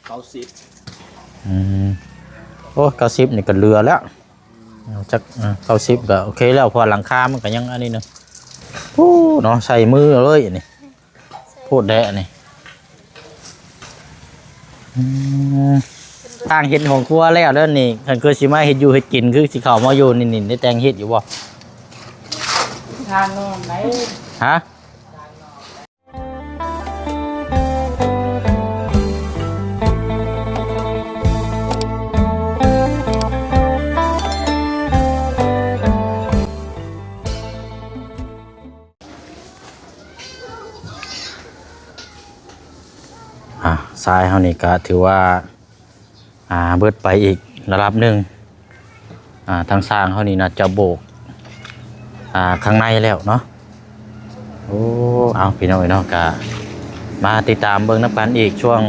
90โอ้90นี่ก็เรือแล้วจัก90ก็โอเคแล้วพอหลังคามันก็ยังอันนี้นึงโอ้เนาะใส่มือเลยนี่พูดแดะนี่ทางเห็ดของครัวแล้วเด้อนี่คันคือสิมาเฮ็ดอยู่เฮ็ดกินคือสิเข้ามาอยู่นี่ได้แต่งเฮ็ดอยู่บ่ทางนอนไหนฮะทรายเฮานี่ก็ถือว่าเบิดไปอีกระดับหนึ่งทางสร้างเฮานี่น่าจะโบกข้างในแล้วเนาะโอ้เอาพี่น้องเนาะก็มาติดตามเบิ่งน้ำกันอีกช่วง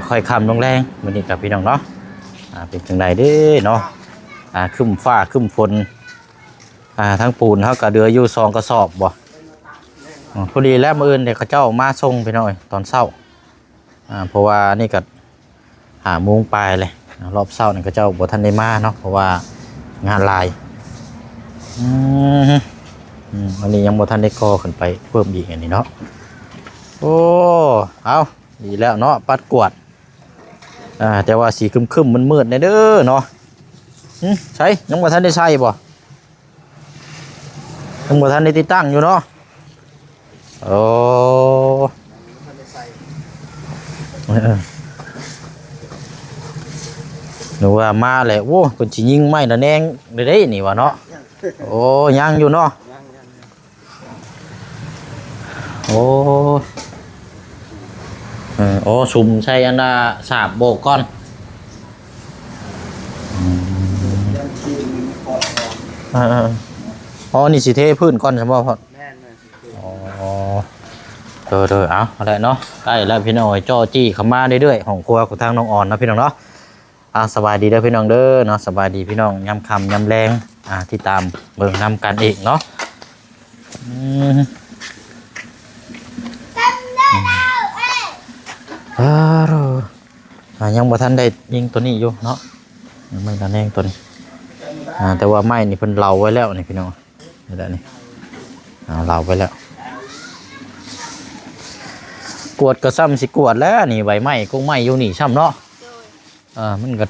ค่อยค่ำลงแรงมื้อนี้กับพี่น้องเนาะเป็นจังไดเด้เนาะครึ้มฟ้าครึ้มฝนทั้งปูนเฮาก็เดืออยู่2กระสอบบ่พอดีแล้วมื้ออื่นเดี๋ยวเขาเจ้ามาส่งพี่น้อยตอนเช้าเพราะว่านี่ก็5 โมงปลายเลยรอบเช้านี่เขาเจ้าบ่ทันได้มาเนาะเพราะว่างานลายอันนี้ยังบ่ทันได้ก่อขึ้นไปเพิ่มอีกอันนี้เนาะโอ้เอาดีแล้วเนาะปัดกวาดแต่ว่าสีครึมๆมืดๆเด้อเนาะใช่ยังบ่ทันได้ใช้บ่ยังบ่ทันได้ติดตั้งอยู่เนาะโอ้หนูว่ามาเลยโว้คนสิยิงไม่ละแนงได้นี่วะเนาะโอ้ยังอยู่เนาะโอ้โอ้สุ่มใช่อันน่ะสาบโบกก้อนอ๋อนี่สิเทพื้นก้อนใช่ไหมพ่ออ๋อเอาอะไรเนาะใกล้แล้วพี่น้องจ่อจี้เข้ามาเรื่อยๆของครัวของทางน้องอ่อนนะพี่น้องเนาะสบายดีเด้อพี่น้องเด้อเนาะสบายดีพี่น้องยำคำยำแรงที่ตามเบิ่งนำกันอีกเนาะยังบ่ทันได้ยิงตัวนี้อยู่เนาะไม่ทันแรงตัวนี้แต่ว่าไม้นี่เพิ่นเหลาไว้แล้วนี่พี่น้องนี่แหละนี่เหลาไว้แล้วกวดก็ซ้ำสิกวดแล้วนี่ใบไม้กุ้งไม้อยู่นี่ซ้ำเนาะมันก็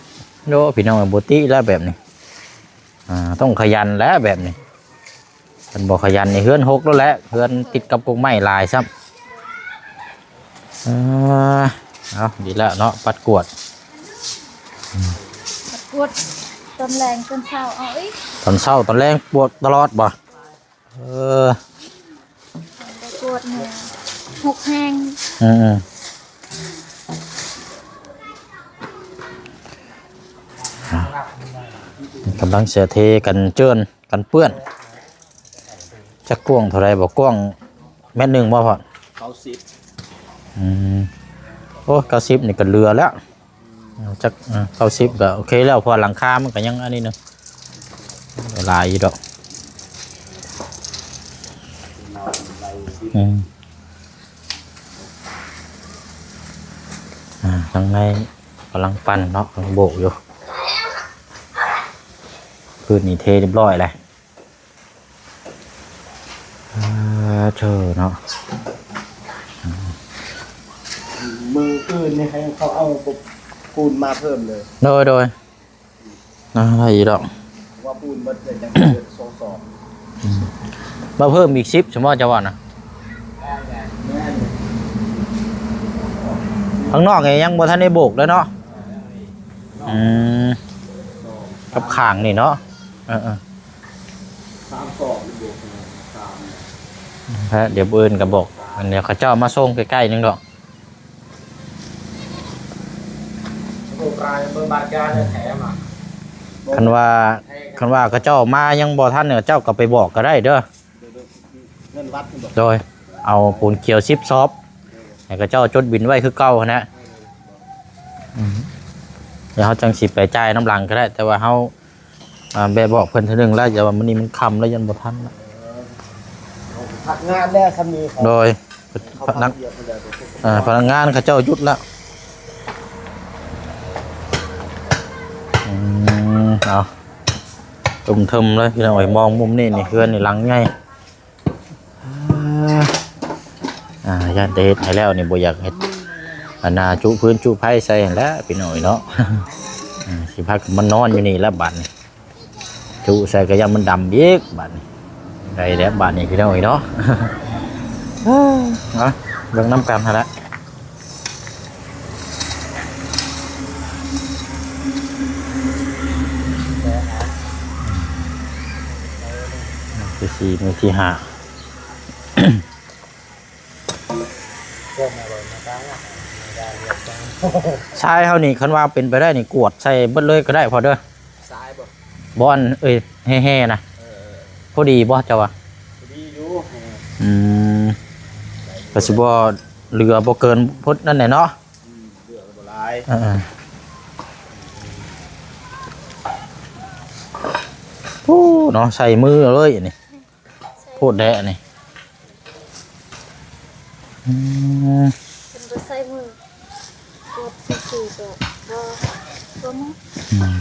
โดพี่น้องบุตรีแล้วแบบนี้ต้องขยันแล้วแบบนี้มันบอกขยันนี่เฮือนหกแล้วแหละเฮือนติดกับกุ้งไม้ลายซ้ำเอาดีแล้วเนาะปัดกวดตอนแรงตอนเช้าเอาอีกตอนเช้าตอนแรงปวดตลอดบ่ปวดเนี่ยหกแห้งกำลังเสียเทกันเจือนกันเปื้อนจะกว้างเท่าไรบอกกว้าง1 เมตรบ่พอโอ้90นี่ก็เรือแล้วจัก90ก็โอเคแล้วพอหลังคามันก็ยังอันนี้นึงลายอยู่ดอกข้างในกำลังปั้นเนาะกำลังโบกอยู่พื้นนี่เทเรียบร้อยเลยเจอเนาะมือคืนนี่ให้เขาเอาปูนมาเพิ่มเลยโดยอะไรอีกดอกว่าปูนมันเลยจังเกิด2 มาเพิ่มอีก10ชั่วโมงจะว่านะข้างนอกไงยังบ่ทันได้โบกเลยเนาะกับข่างนี่เนาะเดี๋ยวเบิ้ลกับบอกเดี๋ยวเขาเจ้ามาส่งใกล้ๆนึงดอกคันว่าเขาเจ้ามายังบ่ทันเนี่ยเจ้าก็ไปบอกก็ได้เด้อโดยเอาปูนเขียว10 ซอบให้เขาเจ้าจดบินไว้คือเก่านะเดี๋ยวเขาจังสิไปจ่ายน้ำหลังก็ได้แต่ว่าเขาแบบบอกเพิ่นทีนึงแล้วอย่าว่ามันนี่มันคำแล้วยันบ่ทันผักงานแล้วคำนี้โดยพนักงานเขาเจ้ายุดแล้ว เอาตุ่มเทิมเลยพี่น้องไอ้มองมุมนี่นี่เพื่อนนี่หลังไงญาติเฮ็ดให้แล้วนี่บ่อยากเฮ็ดอันน่าจุพื้นจุไผใส่แล้วพี่น้อยเนาะสิพักมันนอนอยู่นี่แล้วบัดนี่จุใส่ก็ยังมันดำอีกบัดนี่ได้แล้วบัดนี่พี่น้อยเนาะเรื่องน้ำกันฮะละที่สี่มือที่ห้าใช่เท่านี้คันว่าเป็นไปได้นี่กวดใส่เบิดเลยก็ได้พอเด้อบ่บอนแห่ๆนะพอดีบ่เจ้าวะดีอยู่ก็สิบ่เรือบ่เกินพุทธนั่นแหละเนาะเรือบ่หลายโอ้เนาะใส่มือเลยนี่พูดแดะนี่เป็นบ่ใส่มือกดซื่อๆก็บ่มั้ง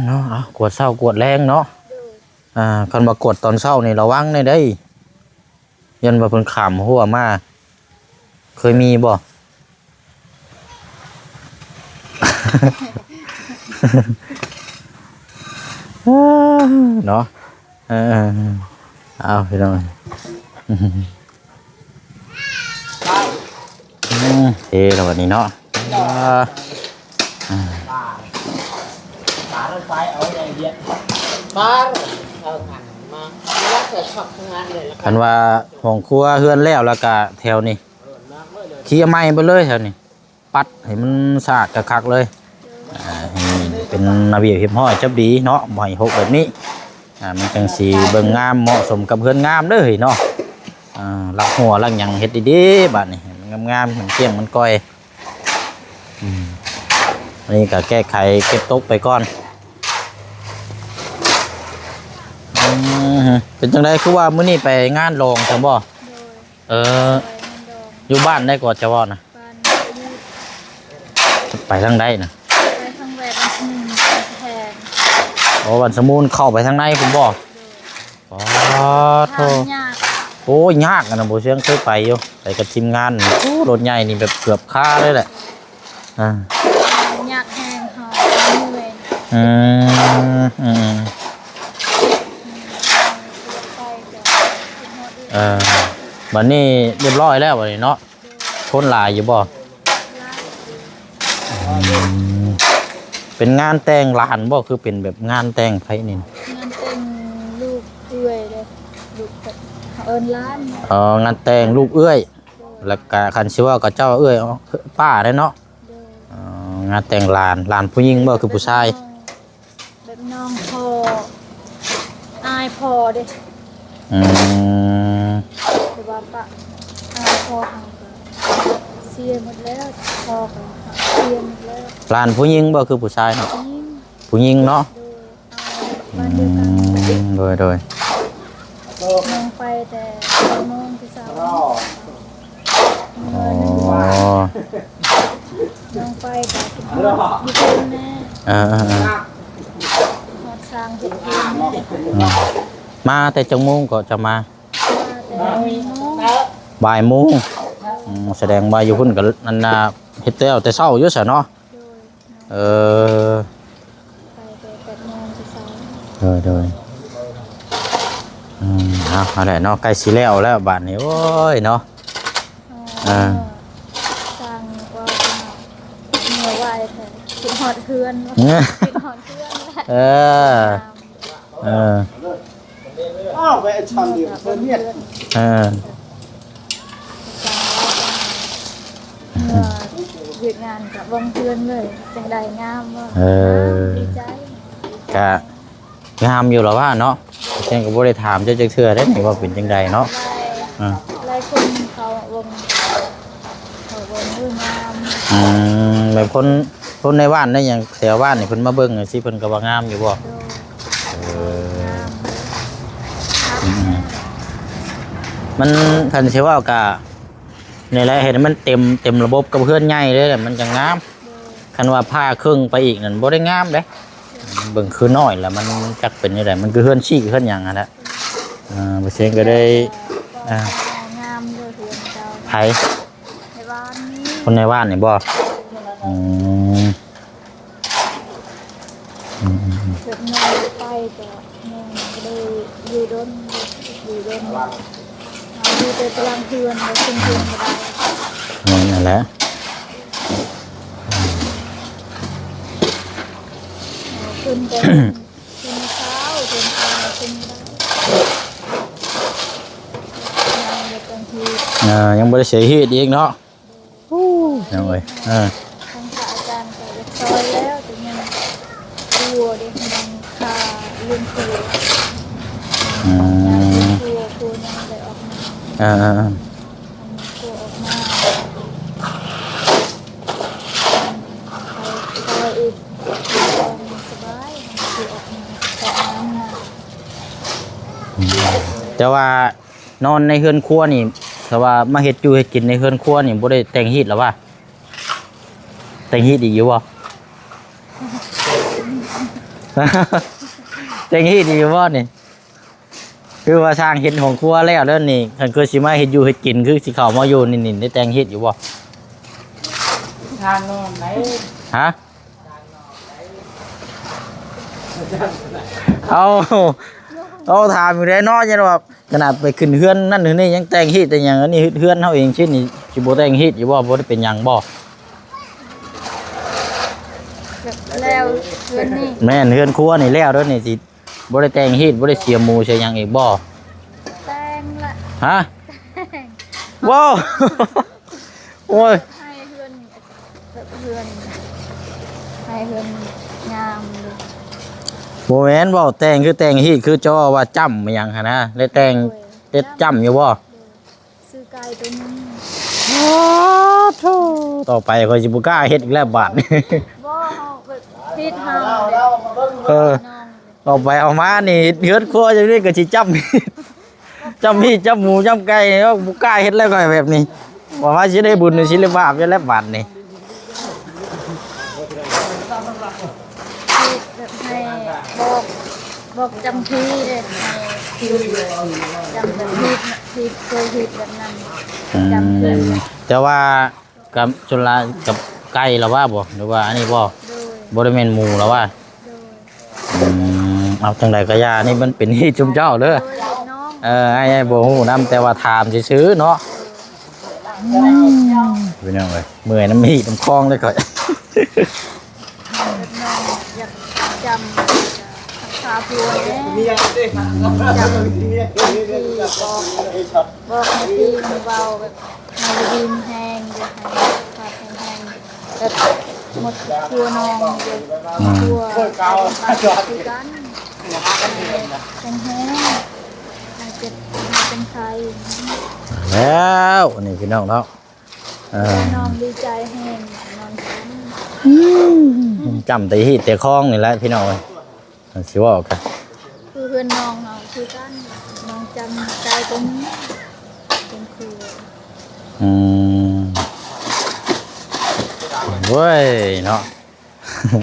เนาะกวดเศร้ากวดแรงเนาะคันมากวดตอนเช้านี่ระวังได้ยันว่าเพิ่นขำหัวมาเคยมีบ่ เนาะเอาพี่น้องเฮ้แล้ววันนี้เนาะปลาลงไปเอาอย่างเดียวปลาเอาหันมาแล้วเกิดช็อกทั้งนั้นเลยคันว่าห้องครัวเฮือนแล้วแล้วก็แถวนี้ขี้ไม้ไปเลยแถวนี้ปัดให้มันสะอาดคักๆเลยเป็นระเบียบเรียบร้อยจับดีเนาะบ่ให้หกแบบนี้มันจังสีเบิ่งงามเหมาะสมกับเฮือนงามเด้อเนาะลักหัวลักหยังเฮ็ดดีๆบัดนี้งามๆมันเกี้ยงมันก้อยอันนี้ก็แก้ไขเก็บตกไปก่อนเป็นจังไดคือว่ามื้อนี้ไปงานรองจังบ่อยู่บ้านได้ก่อนจะว่านะไปทางใดนะไปทางแหวนแทนโอ้วันสมุนเข้าไปทางในผมบอกอ๋อโธ่โอ้ยากนะโบเชียงเคยไปอยู่ไปกับทีมงานโอ้รถใหญ่นี่แบบเกือบค่าเลยแหละยากแห้งหอมวันนี้เรียบร้อยแล้ววันนี้เนาะคนหลายอยู่บ่เป็นงานแต่งหลานบ่คือเป็นแบบงานแต่งไผนี่งานแต่งลูกเอื้อยเลยลูกล้านงานแต่งลูกเอื้อยแล้วก็คันชื่อว่าก็เจ้าเอื้อยป้าได้เนาะงานแต่งหลานผู้หญิงบ่คือผู้ชายแบบน้องพ่ออายพ่อเด้แต่ว่าป้าอายพ่อทางเสียหมดแล้วพ่อก็เสียหมดแล้วหลานผู้หญิงบ่คือผู้ชายเนาะผู้หญิงเนาะโดยมองไปแต่มองที่สาวมองไปแต่อยู่คนแน่หอดสร้างเห็ดเองมาแต่จังโมงก็จะมาบ่ายโมงแสดงมาอยู่พุ่นกับนันนาเฮ็ดแต่เช้าอยู่ซะเนาะไปแต่8 โมงที่เช้าโดยเอาแหละเนาะใกล้สิแล้วบาดนี้โอ้ยเนาะสร้างว่าเมื่อวานแท้กินหอดเพื่อนกินหอดเพื่อนไปชันเดียวเพื่อนเนี่ยหยุดงานกับวงเพื่อนเลยจังใดงามว่าดีใจก็งามอยู่หรอว่าเนาะเช่นก็บ่ได้ถามเจ้าจักเทื่อได้นี่ว่าเป็นจังใดเนาะหลายคนเขาวงงามแบบคนในบ้านได้อย่างแถวบ้านนี่เพิ่นมาเบิ่งสิเพิ่นก็ว่างามอยู่บ่มันคันสิว่าก็ นี่แหละเห็นมันเต็มระบบกับเพื่อนใหญ่เลยแหละมันจะงามคันว่าผ้าครึ่งไปอีกนั่นบ่ได้งามเด้เบิ่งคือน้อยแล้วมันจักเป็นยังไงมันคือเฮือนชี้เฮือนหยังนั่นแหละบ่เซ็งก็ได้งามเลยเพื่อนเจ้า ไผ ในบ้านนี้ คนในบ้านนี่บ่อืม เกิดงานไปแต่แม่ก็เลยอยู่ดนอยู่แต่กลางคืนแล้วคืนก็ได้ นั่นแหละ ขึ้นไปขึ้นเช้าขึ้นขึ้นได้ยังบ่ได้เสียชีวิตอีกเนาะยังเอ้ยทางพระอาจารย์ก็ซอยแล้วแต่ยังกลัวเด็กมันค่าเรื่องครัวครัวยังได้ออกมาครัวออกมาไปอีกสบายคือออกมาแต่น้ำนะแต่ว่านอนในเฮือนครัวนี่แต่ว่ามาเฮ็ดอยู่เฮ็ดกินในเฮือนครัวนี่บ่ได้แต่งฮีทหรอวะแต่งฮีทอีกอยู่บ่ แต่งฮีทอีกอยู่บ่นี่คือว่าสร้างเฮ็ดของครัวแล้วเด้อนี่คันคือสิมาเฮ็ดอยู่เฮ็ดกินคือสิเข้ามาอยู่นี่ได้แต่งฮีทอยู่บ่ ทางนอนไหน ฮะเอาถามอยู่ได้เนาะจังว่าขนาดไปขึ้นเฮือนนั่นเฮือนนี่ยังแต่งฮีทแต่หยังอันนี้เฮือนเฮาเองชิ้นนี่สิบ่แต่งฮีทอยู่บ่ได้เป็นหยังบ่แล้วเพื่อนนี่แม่นเฮือนครัวนี่แล้วเด้อนี่สิบ่ได้แต่งฮีทบ่ได้เสียหมูเสียหยังอีกบ่ แต่งละ ฮะว้าวโอ้ยให้เพื่อนงามเลย บ่แม่นเว้าแต่งคือแต่งฮีทคือจะว่าจ้ำอิหยังหั่นนะเลยแต่งเต็ดจ้ำอยู่บ่ซื้อไก่ตัวนึงต่อไปข้อยสิบ่กล้าเฮ็ดอีกแล้วบาดนี้ บ่เฮาแบบพิษเฮา ต่อไปเอามานี่เฮือนครัวจังนี้ก็สิจ้ำจ้ำฮีทจ้ำหมูจ้ำไก่เนาะบ่กล้าเฮ็ดแล้วก็แบบนี้ว่าว่าสิได้บุญสิได้บาปอยู่แล้วบาดนี้แบบให้บอกจำที่เลยให้จำแบบที่เคยผิดแบบนั้นจำที่แต่ว่ากับจุฬากับไก่แล้วว่าบ่หรือว่าอันนี้บ่บ่ได้แม่นหมูแล้วว่าเอาจังไดก็ย่านี่มันเป็นที่ชุมเจ้าเด้อไอ้บ่ฮู้นำแต่ว่าถามซื่อๆเนาะเป็นยังไงเมื่อยน้ำมีน้ำคลองเลยก่อนอยากจำภาษาพัวเนี่ยจำที่บอกให้ตีมันเบาแบบให้ดินแห้งเลยให้ขาดแห้งแบบหมดพัวนองเลยพัวคือกันเป็นแห้งให้เป็นไทยแล้วนี่พี่น้องเนาะน้องดีใจแห้งน้องฉันจำแต่ฮีทแต่คลองนี่แหละพี่น้องเลยสิว่ากันคือเพื่อนน้องเราคือกันน้องจำใจตรงนี้เป็นครูเว้ยเนาะ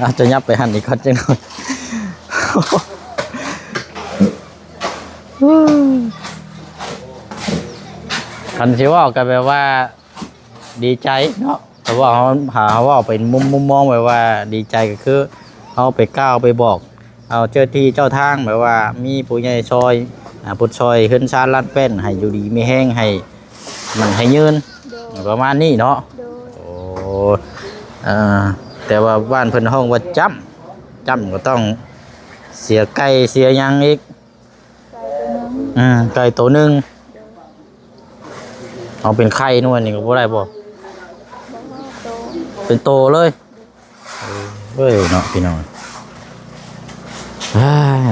อาจจะยับไปหันอีกคนจังหน่อยคันสิว่ากันแปลว่าดีใจเนาะแต่ว่าเขาหาว่าเป็นมุมมองแบบว่าดีใจก็คือเอาไปก้าวไปบอกเอาเจ้าที่เจ้าทางแบบว่ามีผู้ใหญ่ซอยผู้ซอยขึ้นชาลัดเป็นให้อยู่ดีไม่แห้งให้มันให้ยืนประมาณนี้เนาะโอ้แต่ว่าบ้านเพิ่นห้องว่าจ้ำก็ต้องเสียไก่เสียยังอีกไก่ตัวนึงเอาเป็นไข่นู่นนี่ก็บ่ได้บ่เป็นโตเลยเฮ้ยเนาะพี่น้อง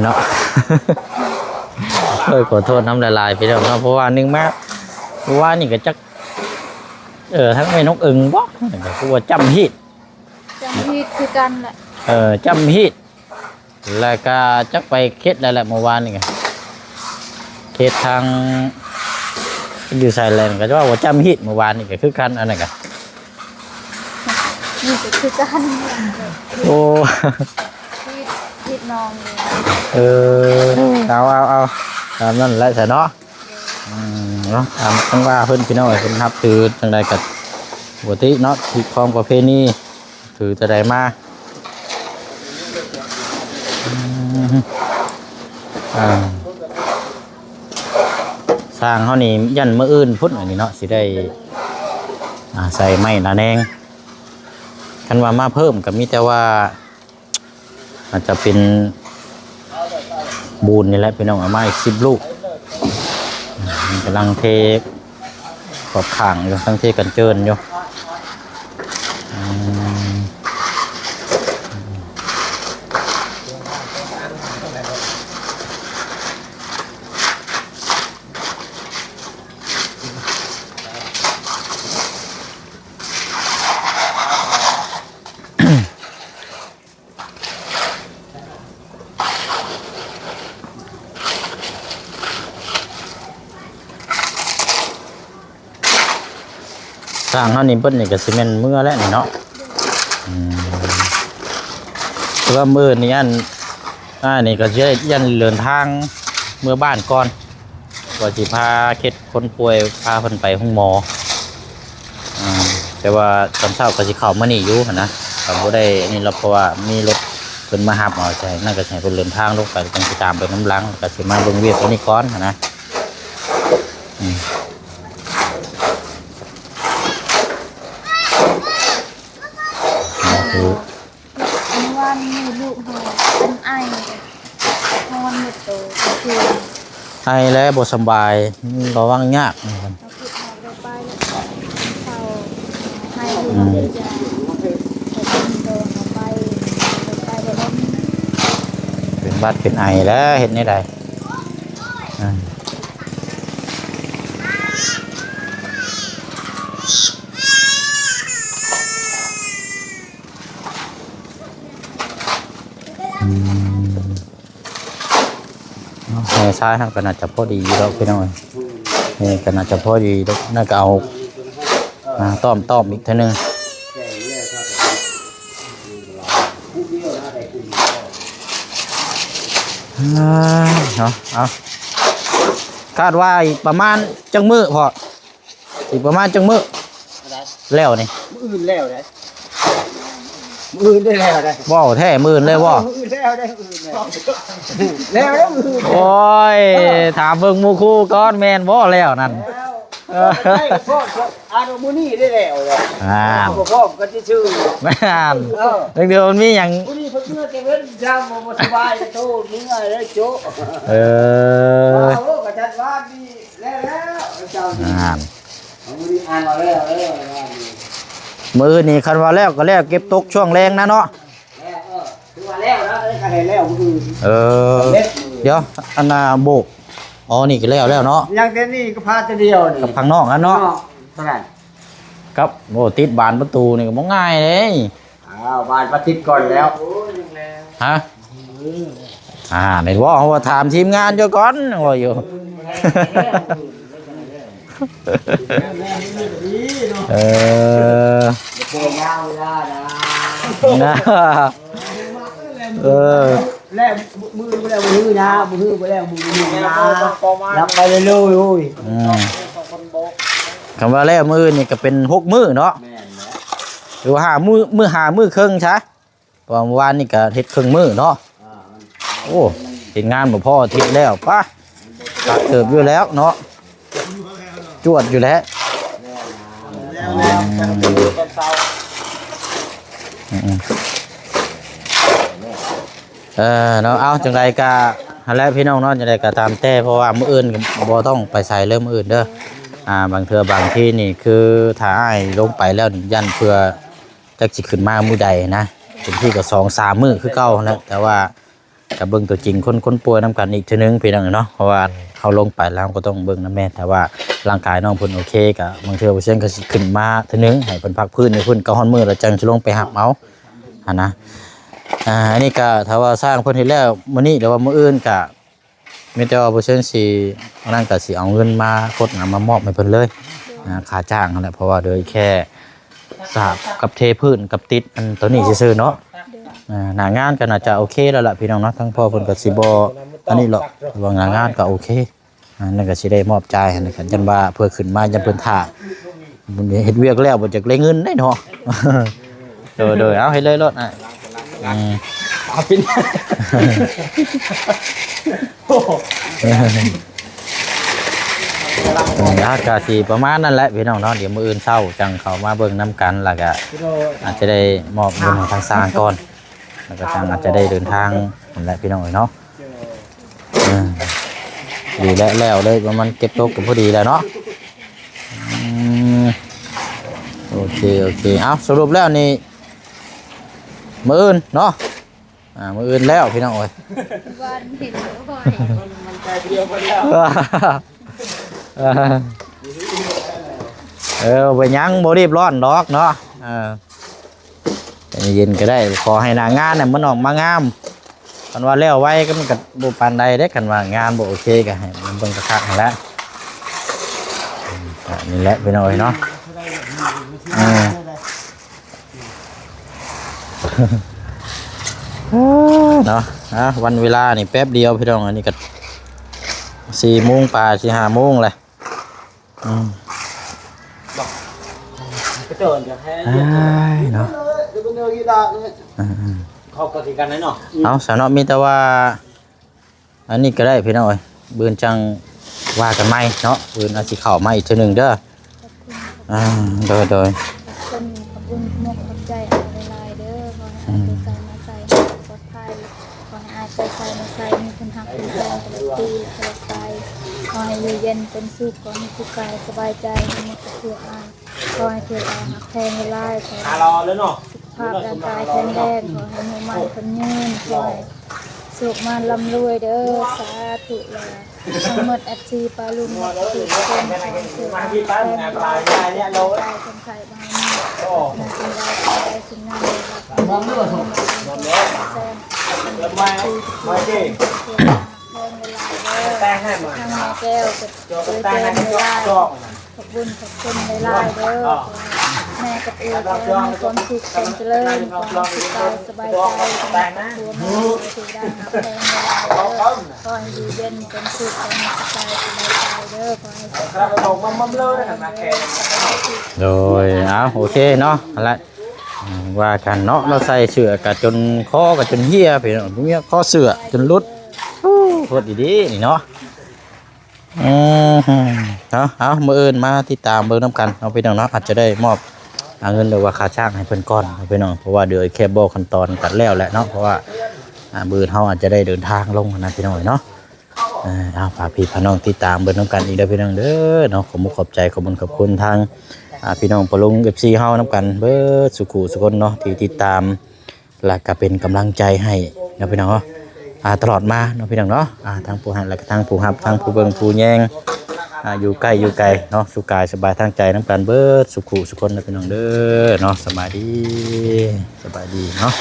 เนาะขอโทษน้ำละลายพี่น้องเนาะเพราะว่านึงมากเพราะว่านี่ก็จักทั้งแม่นกอึ่งบ่ก็คือว่าจำฮีทคือกันแหละจำฮีทแล้วก็จักไปเฮ็ดแล้วแหละเมื่อวานนี่ไงเฮ็ดทาง อยู่ไทยแลนด์ก็จะว่าจำฮิตเมื่อวานนี่ก็คือกันอันนั้นก็ นี่ก็คือกัน โอ้ ที่น้องเลย เอาตามนั้นแหละใช่เนาะเนาะตามต้องว่าเพิ่นพี่น้องเพิ่นนับถือจังใดก็ปกติเนาะที่ครองประเพณีถือจะได้มาสร้างเขานี่ยันมื้ออื่นพุ่นอันนี้เนาะสิได้ใส่ไม้นาแนงคันว่ามาเพิ่มก็มีแต่ว่าอาจจะเป็นบูนนี่แหละพี่น้องเอามาอีก10 ลูกกำลังเทขอบข่างอยู่ทั้งเทกันเจินอยู่สร้างเขานี่เปิ้นนี่ก็สิแม่นเมื่อแล้วนี่เนาะแต่ว่ามื้อนี้นี่ก็จะยันเดินทางเมื่อบ้านก่อนว่าสิพาเข็ดคนป่วยพาเพิ่นไปห้องหมอแต่ว่าตอนเช้าก็สิเข้ามานี่อยู่หั่นนะก็บ่ได้นี่เราเพราะว่ามีรถเพิ่นมารับเอาใช่นั่นก็สิให้เพิ่นเดินทางลงไปจังสิตามไปน้ำหลังก็สิมาเบิ่งเวียกตัวนี้ก่อนหั่นนะวันมีลูกหอเป็นไอฮอนหมดโตคือ ให้แล้วบ่สำบายระวังยาก เราคือเราไปเขาให้ลูกเดียวจะเป็นโดนไปบ่ล้ม เป็นบัดเป็นไอแล้วเห็นนี่ได้แม่ชายทางก็น่าจะพอดีแล้วพี่น้องนี่ก็น่าจะพอดีแล้วน่าก็เอาต้อมอีกเท่านึงเนาะเอาคาดว่าอีกประมาณจังมื้อพออีกประมาณจังมื้อแล้วนี่ มื้ออื่นแล้วได้มื้ออื่นได้แล้วได้ ว้าวแท้มื้อเลยว้า มื้ออื่นแล้วได้มื้ออื่นแล้วได้มื้ออื่น โอ้ยถามเบิ่งหมู่คู่ก่อนแม่นบ่แล้วนั่น ได้พ่ออาโนมูนี่ได้แล้วเลยพ่อก็จะชื่อ แม่นเดี๋ยวมันมีหยัง มูนี่เพิ่งเมื่อแต่เว้นจำบ่สบายโตมึงอะไรโจ๊ะ เออ โอ้ก็จัดว่าดีแล้วเจ้านี่มูนี่อ่านมาแล้วมื้อนี้คันว่าแล้วก็แล้วเก็บตกช่วงแรงนะเนาะ คือว่าแล้วนะก็ให้แล้วมื้อ เดี๋ยวอันน่ะโบกอ๋อนี่ก็แล้วเนาะ ยังแต่นี่ก็พาแต่เดียวนี่ กับข้างนอกอันเนาะ เท่าไหร่ ครับโอ้ติดบานประตูนี่ก็บ่ง่ายเลย บานประทิดก่อนแล้ว ฮะนี่ว่าเฮาว่าถามทีมงานอยู่ก่อนว่าอยู่เออ เก่งยาวได้นะ นะแล้วมือแล้วมือนะมือแล้วมือนะรับไปเรื่อยๆโอ้ย คำว่าแล้วมื้อนี่ก็เป็น6มื้อเนาะ แม่นนะ หรือว่า5มื้อครึ่งซะเพราะเมื่อวานนี่ก็เฮ็ดครึ่งมื้อเนาะโอ้เฮ็ดงานบ่พออาทิตย์แล้วป่ะตักเติบอยู่แล้วเนาะจวดอยู่แล้ว แล้วตอนเช้า เนาะเอาจังไดก็หั่นแหละพี่น้องเนาะจังไดก็ตามแต่เพราะว่ามื้ออื่นก็บ่ต้องไปใส่เริ่มมื้ออื่นเด้อบางเทื่อบางที่นี่คือถ้าอ้ายลงไปแล้วนี่ยันเพื่อจักสิขึ้นมามื้อใดนะเป็นที่ก็2-3 มื้อคือเก่าแล้วแต่ว่าก็เบิ่งตัวจริงคนป่วยนํกันอีกเทื่อนึงพี่น้องเนาะเพราะว่าเฮาลงไปแล้วก็ต้องเบิ่งนำแม่แต่ว่าร่างกายน้องเพิ่นโอเคก็บางเทื่อบ่เช่นก็สิขึ้นมาเทื่อนึงให้เพิ่นพักพื้นให้เพิ่นก็ฮ้อนมื้อแล้วจังสิลงไปหับเอาหั่นนะอันนี้ก็ถ้าว่าสร้างเพิ่นเฮ็ดแล้วมื้อนี้หรือว่ามื้ออื่นก็ มีแต่ว่าเปอร์เซ็นต์สินั่นก็สิเอาเงินมาคดมามอบให้เพิ่นเลยค่าจ้างนั่นแหละเพราะว่าโดยแค่สาบกับเทพื้นกับติดอันตัวนี้ซื่อๆเนาะหน้างานก็น่าจะโอเคแล้วล่ะพี่น้องเนาะทั้งพ่อเพิ่นก็สิบ่อันนี้หรอกว่าหน้างานก็โอเคนั่นก็สิได้มอบจ่ายให้นะครับจันว่าเพื่อขึ้นมาจันเพิ่นท่าบุญเฮ็ดเวียกแล้วบ่จักได้เงินได้เนาะ โดยเอาให้เลยรถเอาเป็นโอ้โห อากาศสีประมาณนั่นแหละพี่น้องเนาะเดี๋ยวมื้ออื่นเช้าจังเขามาเบิ่งน้ำกันแล้วก็อาจจะได้มอบเงินให้ทางสร้างก่อนแล้วก็จังอาจจะได้เดินทางนั่นแหละพี่น้องเนาะดีแล้วเลยประมาณเก็บตกก็พอดีแล้วเนาะโอเคเอาสรุปแล้วนี่มื้ออื่นเนาะมื้ออื่นแล้วพี่น้องเอ้ย วันเห็นบ่อย มันใจเดียวกันแล้ว ไปยังบ่รีบร้อนดอกเนาะใจเย็นก็ได้ขอให้หน้างานน่ะมันออกมางามกันว่าแล้วไว้ก็มันก็บ่ปานใดเด้กันว่างานบ่โอเคก็ให้มันเบิ่งคักๆนั่นแหละนี่แหละพี่น้องเนาะเนาะวันเวลานี่แป๊บเดียวพี่น้องอันนี้ก็4 โมงป่า4-5 โมงเลยก็เดินจะให้เนาะเขาก็สิกันไหนเนาะเอาสนอมีแต่ว่าอันนี้ก็ได้พี่น้องเอ้ยบืนจังว่ากันไหมเนาะบืนเอาสิเข้ามาอีกทีหนึ่งเด้อโดยขอบคุณมกขอบใจเอาหลายๆเด้อขอให้อาไปใส่มาใส่ปลอดภัยขอให้อาไปใส่มาใส่มีคนหักคนแพงตลอดปีตลอดไปขอให้อยู่เย็นเป็นสุขขอให้ทุกกายสบายใจให้หมดเพื่ออาขอให้เพื่ออาหักแพงหลายขอให้ รอแล้วเนาะภาพร่างกายแข็งแรงขอให้มือมันคนยืนขอให้สุขมันลำรวยเด้อสาธุเลยทั้งหมดFC ปลาลุงทุกคนขอให้เกิดแข็งแรงกายสมไข่บางมีนาจินดาใจสิงห์นามรับมองด้วยแซมไม่เจ๊แป้งให้มาทางแม่แก้วจะแป้งให้เจ้าขอบคุณในไลน์เด้อแม่กับเอ๋ขอให้มีความสุขความเจริญความสุขกายสบายใจตัวแม่ถือได้แป้งในไลน์เด้อขอให้อยู่เย็นเป็นสุขความสุขกายสบายใจเด้อขอให้สุขภาพโดยโอเคเนาะอะไรว่ากันเนาะเราใส่เสื้อกับจนคอกับจนเหี้ยพี่น้องเหี้ยคอเสื้อจนรุดโคตรดีๆนี่เนาะเอามื้ออื่นมาติดตามเบิ่งนำกันเอาพี่น้องเนาะอาจจะได้มอบเงินหรือว่าค่าจ้างให้เพิ่นก่อนพี่น้องเพราะว่าเดี๋ยวแค่บอกขั้นตอนกันแล้วแหละเนาะเพราะว่ามื้อเฮาอาจจะได้เดินทางลงนะพี่น้องเนาะเอาฝากพี่พี่น้องติดตามเบิ่งนำกันอีกเด้อพี่น้องเด้อเนาะขอบใจขอบคุณทางพี่น้องปลุง FC เฮานำกันเบิดสุขุสุคนเนาะที่ติดตามและก็เป็นกำลังใจให้นะพี่น้องเนาะตลอดมาเนาะพี่น้องเนาะทางผู้หันและก็ทางผู้รับทางผู้เบิ่งผู้แยงอยู่ใกล้อยู่ไกลเนาะสุขกายสบายทางใจน้ำกันเบิดสุขุสุคนนะพี่น้องเด้อเนาะสบายดีเนาะ